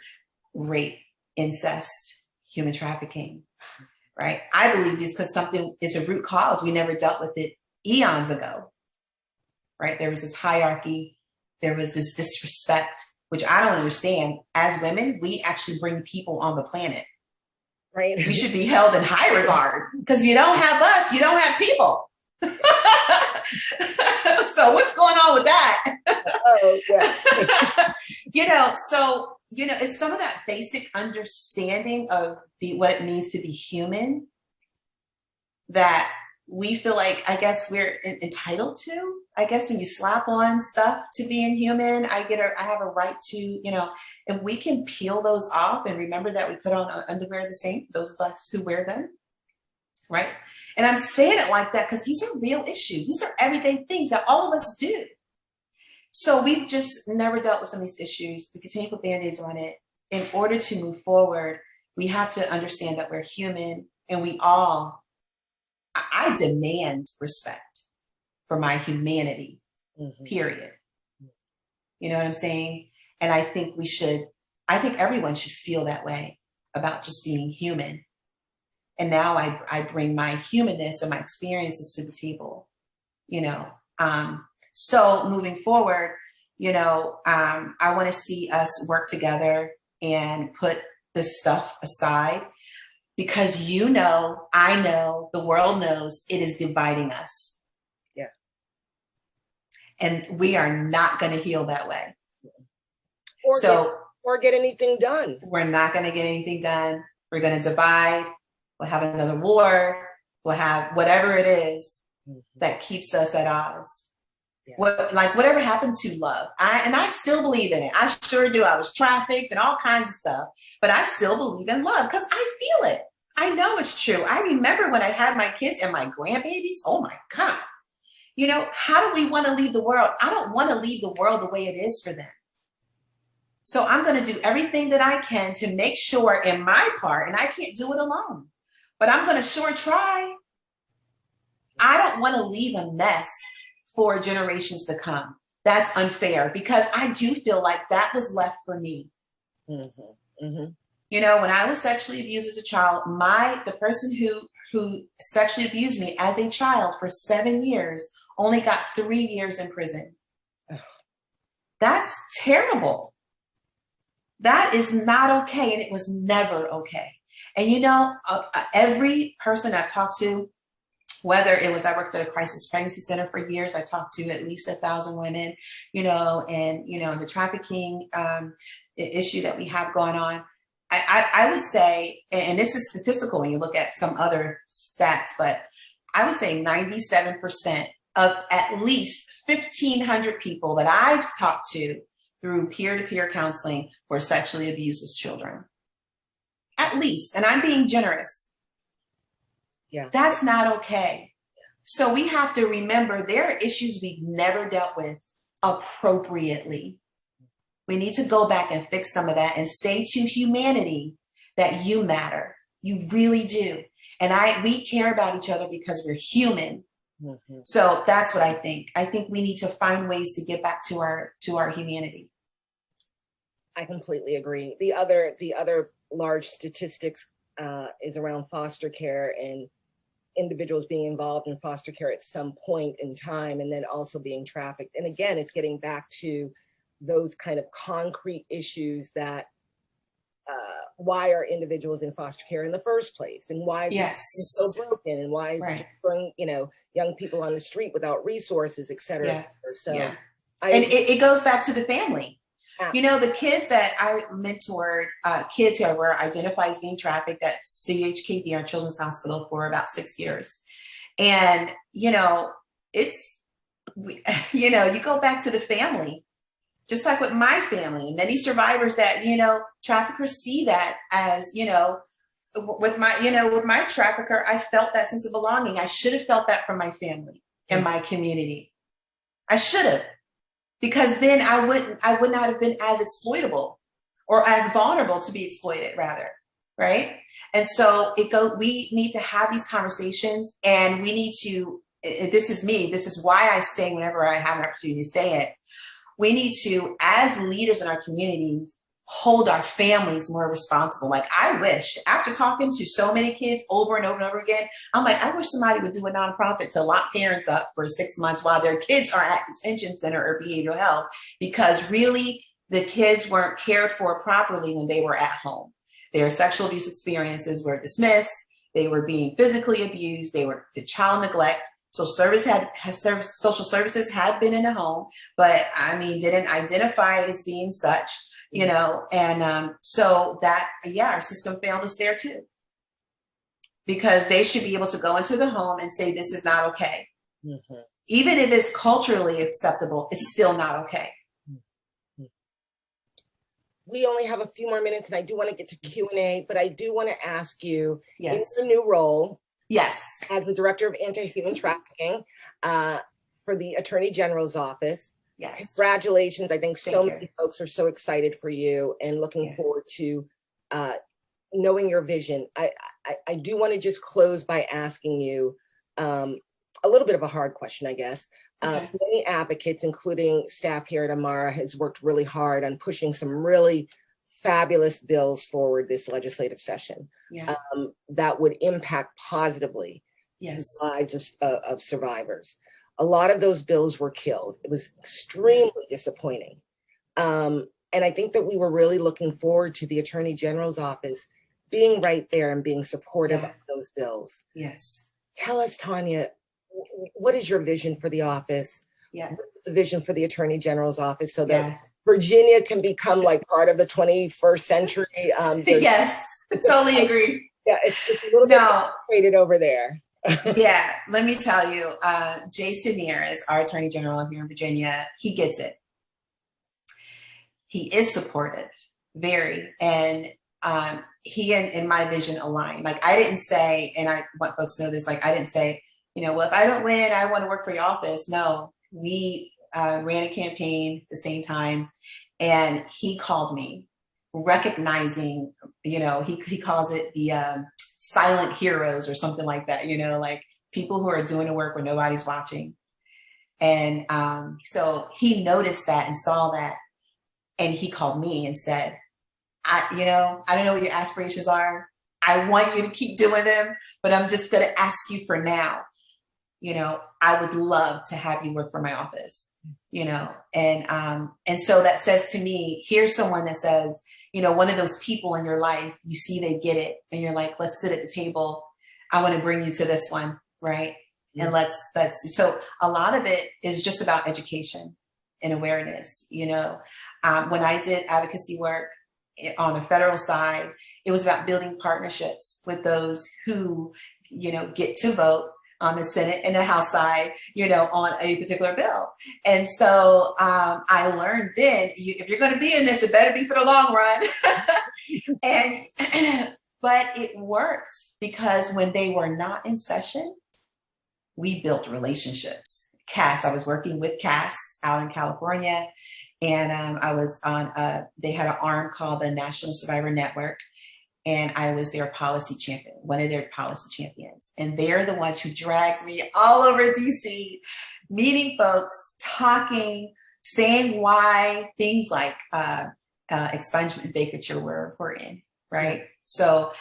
rape, incest, human trafficking, right? I believe this because something is a root cause. We never dealt with it eons ago, right? There was this hierarchy. There was this disrespect, which I don't understand. As women, we actually bring people on the planet. Right. We should be held in high regard because if you don't have us, you don't have people. So what's going on with that? Oh, yeah. It's some of that basic understanding of what it means to be human that we feel like, I guess we're entitled to. I guess when you slap on stuff to being human, I have a right to, if we can peel those off and remember that we put on underwear the same, those of us who wear them, right? And I'm saying it like that because these are real issues. These are everyday things that all of us do. So we've just never dealt with some of these issues. We continue to put Band-Aids on it. In order to move forward, we have to understand that we're human and I demand respect for my humanity, period. You know what I'm saying? And I think everyone should feel that way about just being human. And now I bring my humanness and my experiences to the table, So moving forward, I want to see us work together and put this stuff aside because I know, the world knows it is dividing us. Yeah. And we are not going to heal that way. Or get anything done. We're not going to get anything done. We're going to divide. We'll have another war. We'll have whatever it is that keeps us at odds. Yeah. Whatever happened to love. I still believe in it. I sure do. I was trafficked and all kinds of stuff, but I still believe in love because I feel it. I know it's true. I remember when I had my kids and my grandbabies. Oh my God. How do we want to leave the world? I don't want to leave the world the way it is for them. So I'm going to do everything that I can to make sure in my part, and I can't do it alone, but I'm going to sure try. I don't want to leave a mess for generations to come. that's unfair, because I do feel like that was left for me. Mm-hmm. Mm-hmm. You know, when I was sexually abused as a child, the person who sexually abused me as a child for 7 years only got 3 years in prison. Ugh. That's terrible. That is not okay. And it was never okay. And, you know, every person I've talked to, whether it was, I worked at a crisis pregnancy center for years. I talked to at least 1,000 women, you know, and, you know, the trafficking issue that we have going on. I would say, and this is statistical when you look at some other stats, but I would say 97% of at least 1,500 people that I've talked to through peer-to-peer counseling were sexually abused as children. At least, and I'm being generous. Yeah. That's not okay. So we have to remember there are issues we've never dealt with appropriately. We need to go back and fix some of that and say to humanity that you matter. You really do. And we care about each other because we're human. Mm-hmm. So that's what I think. I think we need to find ways to get back to our humanity. I completely agree. The other large statistics is around foster care and individuals being involved in foster care at some point in time, and then also being trafficked. And again, it's getting back to those kind of concrete issues that why are individuals in foster care in the first place, and why is yes. this so broken, and why is right. it bringing, you know, young people on the street without resources, et cetera, yeah. et cetera. So yeah. And it goes back to the family. Absolutely. You know, the kids that I mentored, kids who were identified as being trafficked at CHKD, our children's hospital, for about 6 years. And, you know, you know, you go back to the family, just like with my family, many survivors that, you know, traffickers see that as, you know, with my trafficker, I felt that sense of belonging. I should have felt that from my family and my community. I should have. Because then I would not have been as exploitable or as vulnerable to be exploited, rather, right? And so we need to have these conversations, and we need to, this is why I say whenever I have an opportunity to say it, we need to, as leaders in our communities, hold our families more responsible. Like, I wish, after talking to so many kids over and over and over again, I'm like, I wish somebody would do a nonprofit to lock parents up for 6 months while their kids are at detention center or behavioral health, because really the kids weren't cared for properly when they were at home. Their sexual abuse experiences were dismissed. They were being physically abused. They were the child neglect. So social services had been in the home, but I mean, didn't identify it as being such. You know, and so that, our system failed us there too, because they should be able to go into the home and say, this is not okay. Mm-hmm. Even if it's culturally acceptable, it's still not okay. Mm-hmm. We only have a few more minutes, and I do want to get to Q&A, but I do want to ask you, yes. in your new role, yes, as the Director of Anti-Human Trafficking for the Attorney General's Office, yes. Congratulations. I think so many folks are so excited for you and looking forward to knowing your vision. I do want to just close by asking you a little bit of a hard question, I guess. Okay. Many advocates, including staff here at Amara, has worked really hard on pushing some really fabulous bills forward this legislative session that would impact positively the lives of survivors. A lot of those bills were killed. It was extremely disappointing. And I think that we were really looking forward to the Attorney General's office being right there and being supportive of those bills. Yes. Tell us, Tanya, what is your vision for the office? Yeah. What's the vision for the Attorney General's office so that Virginia can become like part of the 21st century? Yes, totally agree. Yeah, it's a little bit complicated over there. Yeah, let me tell you, Jason Neer is our Attorney General here in Virginia. He gets it. He is supportive, very, and he and my vision align. Like, I didn't say, and I want folks to know this, like, I didn't say, you know, well, if I don't win, I want to work for your office. No, we ran a campaign at the same time, and he called me, recognizing, you know, he calls it the silent heroes or something like that, you know, like people who are doing the work when nobody's watching. And so he noticed that and saw that. And he called me and said, I don't know what your aspirations are. I want you to keep doing them, but I'm just going to ask you for now. I would love to have you work for my office, and so that says to me, here's someone that says, one of those people in your life, you see, they get it. And you're like, let's sit at the table. I want to bring you to this one. Right. Mm-hmm. And let's, so a lot of it is just about education and awareness. When I did advocacy work on the federal side, it was about building partnerships with those who, get to vote on the Senate and the House side, on a particular bill. And so I learned then, if you're going to be in this, it better be for the long run. But it worked, because when they were not in session, we built relationships. CAS, I was working with CAS out in California, and I was on, they had an arm called the National Survivor Network, and I was their policy champion, one of their policy champions. And they're the ones who dragged me all over DC, meeting folks, talking, saying why things like expungement and vacature were important, right? So,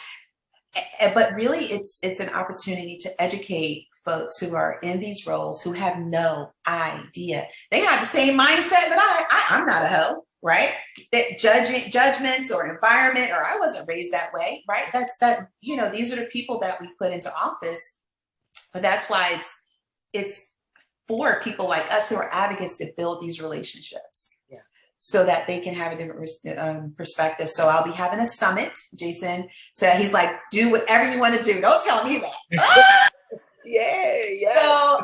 but really it's an opportunity to educate folks who are in these roles who have no idea. They have the same mindset that I'm not a hoe, right? That judgments or environment, or I wasn't raised that way, right? These are the people that we put into office. But that's why it's for people like us who are advocates that build these relationships. So that they can have a different perspective. So I'll be having a summit. Jason said, he's like, do whatever you want to do. Don't tell me that. Yeah. So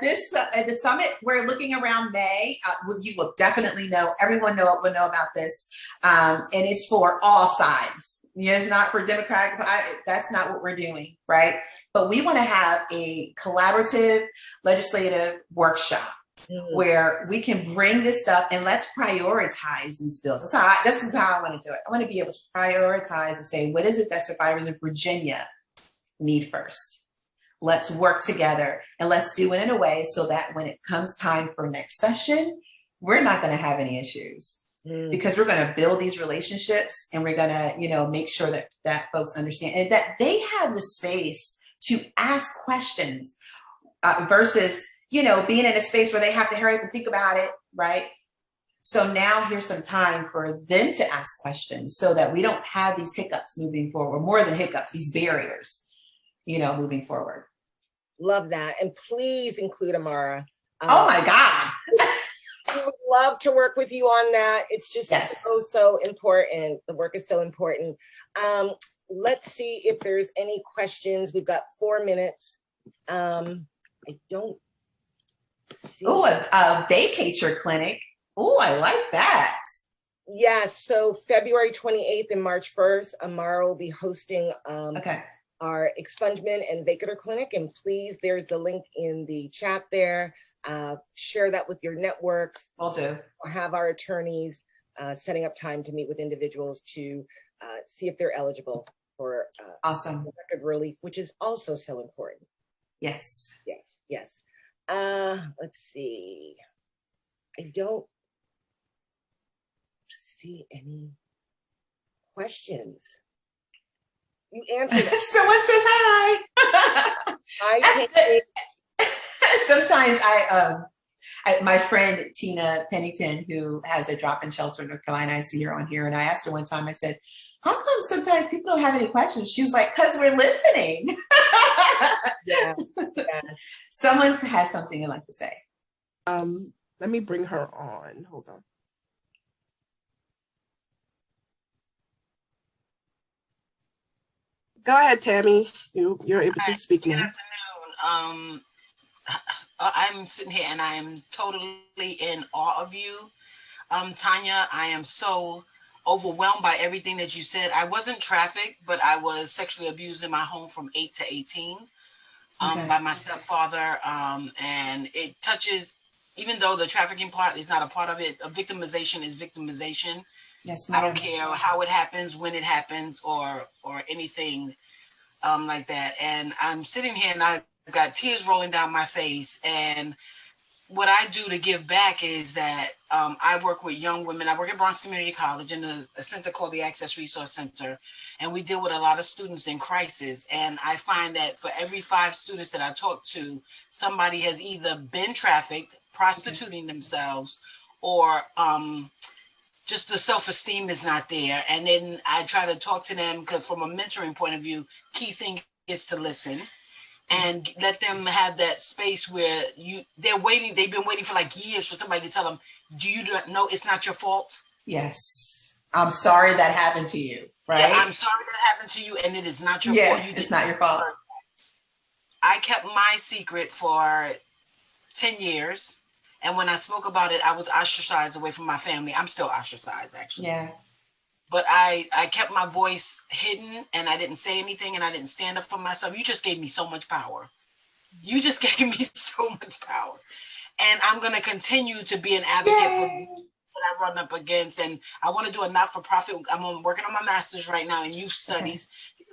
the summit, we're looking around May. You will definitely know. Everyone will know about this. And it's for all sides. It's not for Democratic. That's not what we're doing, right? But we want to have a collaborative legislative workshop. Mm-hmm. Where we can bring this stuff and let's prioritize these bills. This is how I want to do it. I want to be able to prioritize and say, what is it that survivors in Virginia need first? Let's work together and let's do it in a way so that when it comes time for next session, we're not going to have any issues because we're going to build these relationships and we're going to, make sure that folks understand and that they have the space to ask questions versus being in a space where they have to hurry up and think about it, right? So now here's some time for them to ask questions so that we don't have these hiccups moving forward, more than hiccups, these barriers, moving forward. Love that. And please include Amara. Oh my God. We would love to work with you on that. It's just so important. The work is so important. Let's see if there's any questions. We've got 4 minutes. I don't see. Oh, a vacature clinic. Oh, I like that. Yes. So February 28th and March 1st, Amara will be hosting our expungement and vacator clinic. And please, there's the link in the chat there. Share that with your networks. Will do. We'll have our attorneys setting up time to meet with individuals to see if they're eligible for awesome record relief, which is also so important. Yes. Let's see. I don't see any questions. You answered. Someone says hi. Sometimes my friend Tina Pennington, who has a drop-in shelter in North Carolina, I see her on here, and I asked her one time. I said, "How come sometimes people don't have any questions?" She was like, "Because we're listening." Yeah. Someone has something they'd like to say. Let me bring her on. Hold on. Go ahead, Tammy. You're able to speak now. Good afternoon. I'm sitting here and I am totally in awe of you. Tanya, I am so overwhelmed by everything that you said. I wasn't trafficked, but I was sexually abused in my home from 8 to 18 by my stepfather. And it touches, even though the trafficking part is not a part of it, victimization is victimization. Yes, I don't care how it happens, when it happens, or anything like that. And I'm sitting here and I've got tears rolling down my face. And what I do to give back is that I work with young women. I work at Bronx Community College in a center called the Access Resource Center, and we deal with a lot of students in crisis. And I find that for every 5 students that I talk to, somebody has either been trafficked, prostituting themselves, or just the self-esteem is not there. And then I try to talk to them, because from a mentoring point of view, key thing is to listen and let them have that space where they've been waiting for like years for somebody to tell them, do you know it's not your fault? Yes. I'm sorry that happened to you, right? Yeah, I'm sorry that happened to you, and it is not your fault. It's not your fault. I kept my secret for 10 years. And when I spoke about it, I was ostracized away from my family. I'm still ostracized, actually. Yeah. But I kept my voice hidden, and I didn't say anything, and I didn't stand up for myself. You just gave me so much power. You just gave me so much power. And I'm going to continue to be an advocate for what I run up against. And I want to do a not-for-profit. I'm working on my master's right now in youth studies.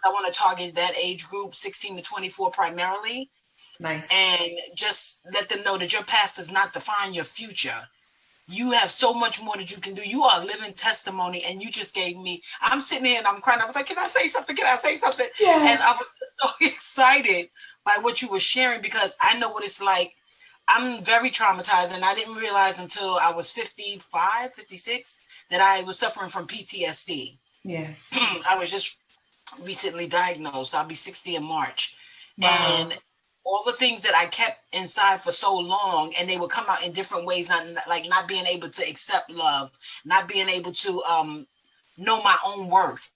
I want to target that age group, 16 to 24 primarily. Nice. And just let them know that your past does not define your future. You have so much more that you can do. You are a living testimony, and you just gave me, I'm sitting here and I'm crying. I was like, can I say something? Can I say something? Yes. And I was just so excited by what you were sharing, because I know what it's like. I'm very traumatized, and I didn't realize until I was 55, 56, that I was suffering from PTSD. Yeah. I was just recently diagnosed. I'll be 60 in March. Wow. And all the things that I kept inside for so long, and they would come out in different ways, not being able to accept love, not being able to know my own worth,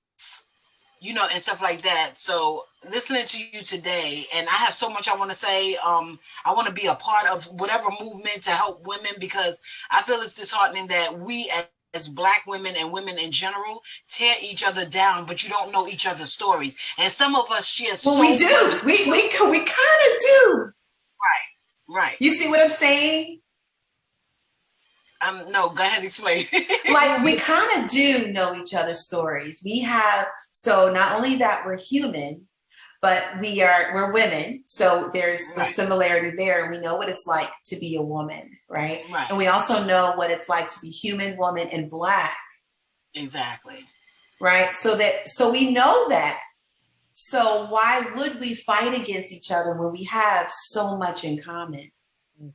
and stuff like that. So listening to you today, and I have so much I want to say. I want to be a part of whatever movement to help women, because I feel it's disheartening that we as Black women and women in general tear each other down, but you don't know each other's stories. And some of us share so we do. much. We kind of do. Right. You see what I'm saying? No, go ahead, explain. Like, we kind of do know each other's stories. We have, so not only that we're human, but we're women. So there's similarity there. And we know what it's like to be a woman, right? And we also know what it's like to be human, woman, and Black. Exactly. Right. So we know that. So why would we fight against each other when we have so much in common?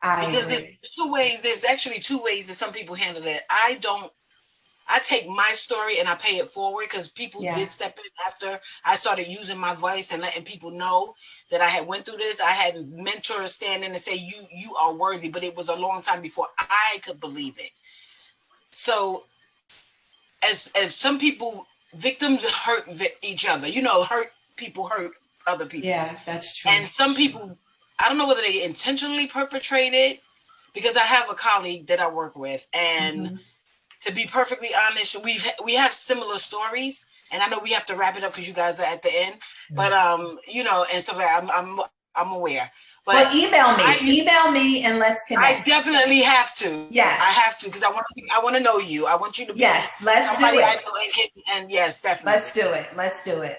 Because there's actually two ways that some people handle it. I take my story and I pay it forward, because people did step in after I started using my voice and letting people know that I had went through this. I had mentors stand in and say, you are worthy, but it was a long time before I could believe it. So as some people, victims hurt each other, people hurt other people. Yeah, that's true. And some people, I don't know whether they intentionally perpetrate it, because I have a colleague that I work with, and to be perfectly honest, we have similar stories, and I know we have to wrap it up because you guys are at the end. But and stuff like I'm aware. But well, email me, and let's connect. I definitely have to. Yes, I have to, because I want to know you. I want you to be. Yes, let's do it. I know and yes, definitely. Let's do it.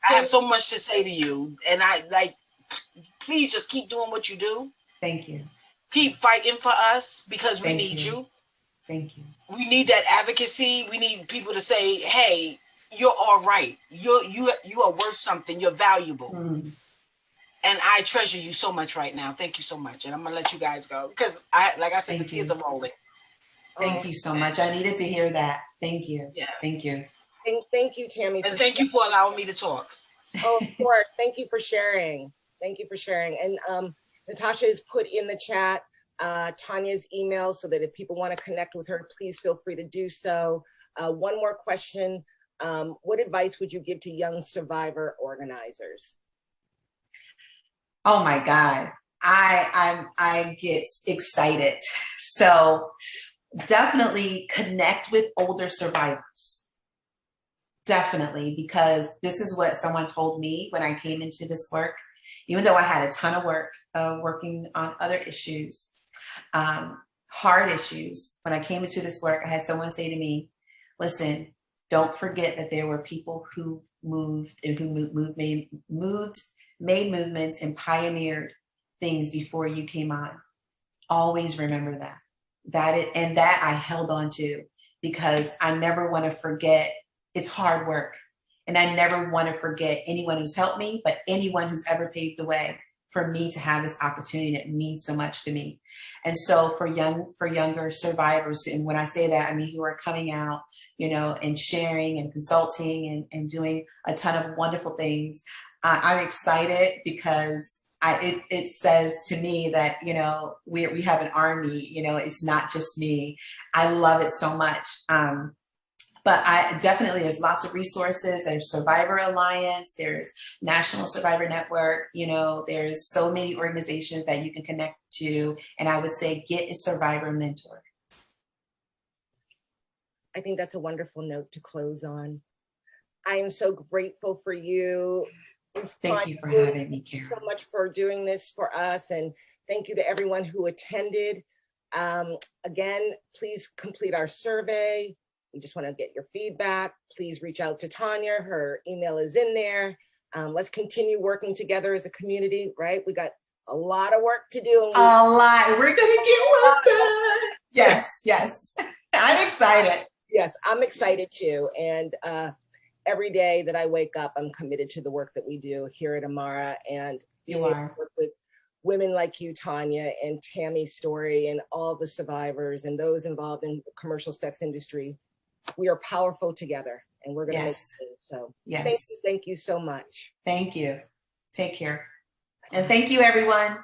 I have so much to say to you, and please just keep doing what you do. Thank you. Keep fighting for us, because we need you. Thank you. We need that advocacy. We need people to say, hey, you're all right. You are worth something. You're valuable. And I treasure you so much right now. Thank you so much. And I'm going to let you guys go, because like I said, the tears are rolling. Thank you so much. I needed to hear that. Thank you. Yes. Thank you. Thank you, Tammy. And thank you for allowing me to talk. Oh, of course. Thank you for sharing. And Natasha has put in the chat Tanya's email, so that if people want to connect with her, please feel free to do so. One more question. What advice would you give to young survivor organizers? Oh my God. I get excited. So definitely connect with older survivors. Definitely, because this is what someone told me when I came into this work. Even though I had a ton of work working on other issues, hard issues, when I came into this work, I had someone say to me, listen, don't forget that there were people who moved and who made movements and pioneered things before you came on. always remember that. And that I held on to, because I never want to forget it's hard work. And I never want to forget anyone who's helped me, but anyone who's ever paved the way for me to have this opportunity that means so much to me. And so for younger survivors, and when I say that, I mean who are coming out, you know, and sharing and consulting and doing a ton of wonderful things. I'm excited because it says to me that, you know, we have an army, you know, it's not just me. I love it so much. But I definitely, there's lots of resources. There's Survivor Alliance, there's National Survivor Network, you know, there's so many organizations that you can connect to. And I would say get a survivor mentor. I think that's a wonderful note to close on. I am so grateful for you. Thank you for having me, Carole. So much for doing this for us. And thank you to everyone who attended. Again, please complete our survey. We just want to get your feedback. Please reach out to Tanya. Her email is in there. Let's continue working together as a community, right? We got a lot of work to do. A lot. We're going to get work done. Yes, yes. I'm excited. Yes, I'm excited too. And every day that I wake up, I'm committed to the work that we do here at Amara. And You are. work with women like you, Tanya, and Tammy's story, and all the survivors and those involved in the commercial sex industry. We are powerful together, and we're going to make it. So yes. Thank you so much. Thank you. Take care. And thank you, everyone.